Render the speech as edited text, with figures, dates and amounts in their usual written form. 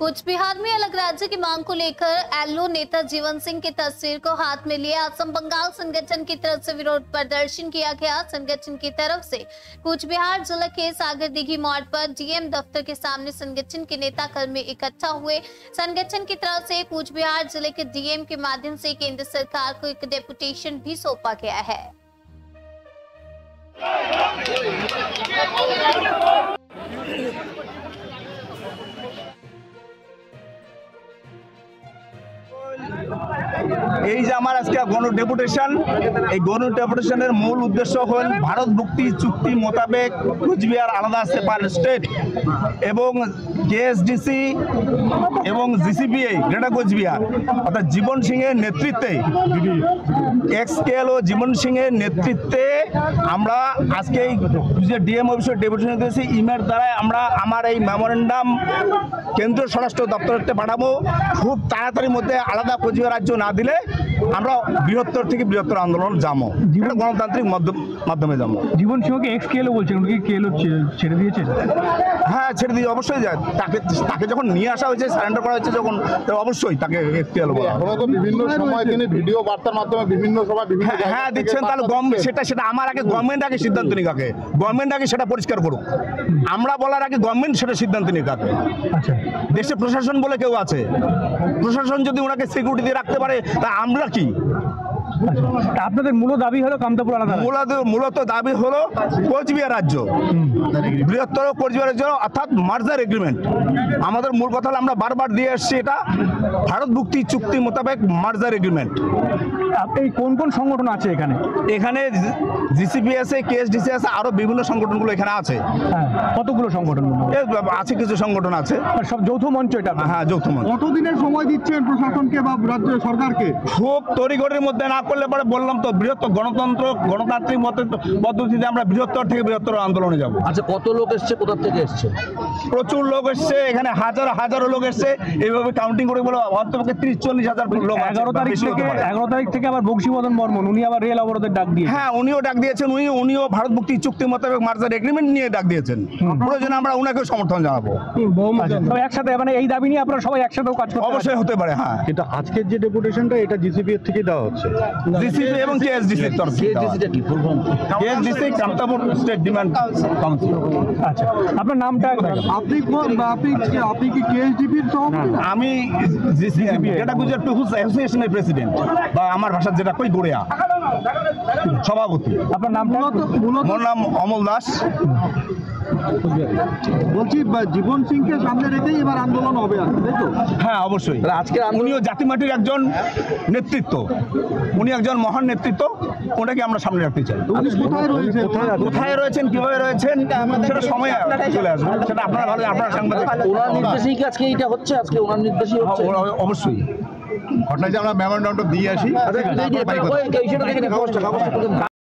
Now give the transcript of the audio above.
कुछ बिहार में अलग राज्य की मांग को लेकर एलओ नेता जीवन सिंह की तस्वीर को हाथ में लिए असम बंगाल संगठन की तरफ से विरोध प्रदर्शन किया गया। संगठन की तरफ से कूच बिहार जिले के सागर दिघी मोड़ पर डीएम दफ्तर के सामने संगठन के नेता कर्मी इकट्ठा हुए। संगठन की तरफ से कूच बिहार जिले के डीएम के माध्यम से केंद्र सरकार को एक डेपुटेशन भी सौंपा गया है। এই যে আমার আজকে গণ ডেপুটেশন, এই গণ ডেপুটেশনের মূল উদ্দেশ্য হল ভারত মুক্তি চুক্তি মোতাবেক কুচবিহার আলাদা সেপারেট স্টেট এবং কেএসডিসি এবং জিসিপিআই গ্রেটার কোচবিহার অর্থাৎ জীবন সিংয়ের নেতৃত্বে এক্সকেএলও জীবন সিংয়ের নেতৃত্বে আমরা আজকে যে ডিএম অফিসের ডেপুটেশন দিয়েছি। ইমেল দ্বারা আমরা আমার এই মেমোরেন্ডাম কেন্দ্রীয় স্বরাষ্ট্র দপ্তরতে পাঠাবো। খুব তাড়াতাড়ির মধ্যে আলাদা কোচবিহার রাজ্য না দিলে আমরা বৃহত্তর থেকে বৃহত্তর আন্দোলন যাবো, গণতান্ত্রিক মাধ্যমে যাবো। জীবন সিংহকে এক্সকেএলও বলছেন, উনি কি কেএলও ছেড়ে দিয়েছেন? হ্যাঁ, ছেড়ে দিয়ে অবশ্যই যায়। তাকে যখন নিয়ে আসা হয়েছে, সারেন্ডার করা হয়েছে যখন, অবশ্যই তাকে এক্সকেএলও বলা। এখনো তো বিভিন্ন সময় তিনি ভিডিও বার্তার মাধ্যমে বিভিন্ন সময় বিভিন্ন হ্যাঁ দিচ্ছেন। তাহলে সেটা আমার আগে গভর্নমেন্ট আগে সিদ্ধান্ত নিক, আগে গভর্নমেন্ট আগে সেটা পরিষ্কার করুক। আমরা বলার আগে গভর্নমেন্ট সেটা সিদ্ধান্ত নিক আগে। দেশে প্রশাসন বলে কেউ আছে, প্রশাসন যদি ওনাকে সিকিউরিটি দিয়ে রাখতে পারে তা আমরা কি? আপনাদের মূল দাবি হলো কামতাপুর আলাদা। মূলত দাবি হলো কোচবিহার রাজ্য, বৃহত্তর কোচবিহার রাজ্য অর্থাৎ মার্জার এগ্রিমেন্ট। আমাদের মূল কথা হলো, আমরা বারবার দিয়ে আসছি, এটা ভারত মুক্তি চুক্তি মোতাবেক মার্জার এগ্রিমেন্ট। এই কোন কোন সংগঠন আছে এখানে? এখানে জিসিপি আছে, কেএসডিসি আছে, আরো বিভিন্ন সংগঠনগুলো এখানে আছে। কতগুলো সংগঠন আছে? কিছু সংগঠন আছে, সব যৌথ মঞ্চ এটা। হ্যাঁ, যৌথ মঞ্চ। কতদিনের সময় দিচ্ছেন প্রশাসনকে বা রাজ্য সরকারকে? খুব তড়িঘড়ির মধ্যে না করলে পরে বললাম তো, বৃহত্তর গণতান্ত্রিক পদ্ধতিতে আমরা বৃহত্তর থেকে বৃহত্তর আন্দোলনে যাব। আচ্ছা, কত লোক এসছে, কোথা থেকে এসছে? প্রচুর লোক এসছে, এখানে হাজারো লোক এসছে। এইভাবে কাউন্টিং করে বলো অন্তপক্ষে 30-40 হাজার লোক। 11 তারিখ থেকে আবার বংশীবদন বর্মন উনি আবার রেল অবরোধের ডাক দিয়ে। হ্যাঁ, উনিও ডাক দিয়েছেন। উনিও ভারত মুক্তি চুক্তি মোতাবেক মার্জার এগ্রিমেন্ট নিয়ে ডাক দিয়েছেন। প্রয়োজনে আমরা উনাকেও সমর্থন জানাবো। একসাথে মানে এই দাবি নিয়ে আপনারা সবাই একসাথেও কাজ করতে? অবশ্যই হতে পারে। হ্যাঁ, কিন্তু আজকের যে ডেপুটেশনটা এটা জিসিপি এর থেকে দেওয়া হচ্ছে, জিসিপি এবং কেএসডিসি এর তরফ থেকে। কেএসডিসিটা কি full form? KSDC Kamtapur state demand council. আচ্ছা, আপনার নামটা? আপনি কি কেএসডিপির সভাপতি? আমি জিসিপি, এটা গুজরাট পিপলস অ্যাসোসিয়েশনের প্রেসিডেন্ট, বা আমার ভাষার যেটা কই গড়িয়া সভাপতি। আপনার নামটা? মোর নাম অমল দাস। বলছি জীবন সিংকে সামনে রেখেই এবার আন্দোলন হবে, তাই তো? হ্যাঁ, অবশ্যই। আজকে উনিও জাতিমাটির একজন নেতৃত্ব, উনি একজন মহান নেতৃত্ব, ওটাকে আমরা সামনে রাখতে চাই। কোথায় রয়েছেন, কিভাবে রয়েছেন, সেটা সময় চলে আসবে। সেটা আপনারা ভালো, আপনারা সাংবাদিক। ওনার নির্দেশেই কি আজকে এটা হচ্ছে? আজকে ওনার নির্দেশেই হচ্ছে? অবশ্যই। ঘটনায় যে আমরা মেমোরেন্ডামটা দিয়ে আসি।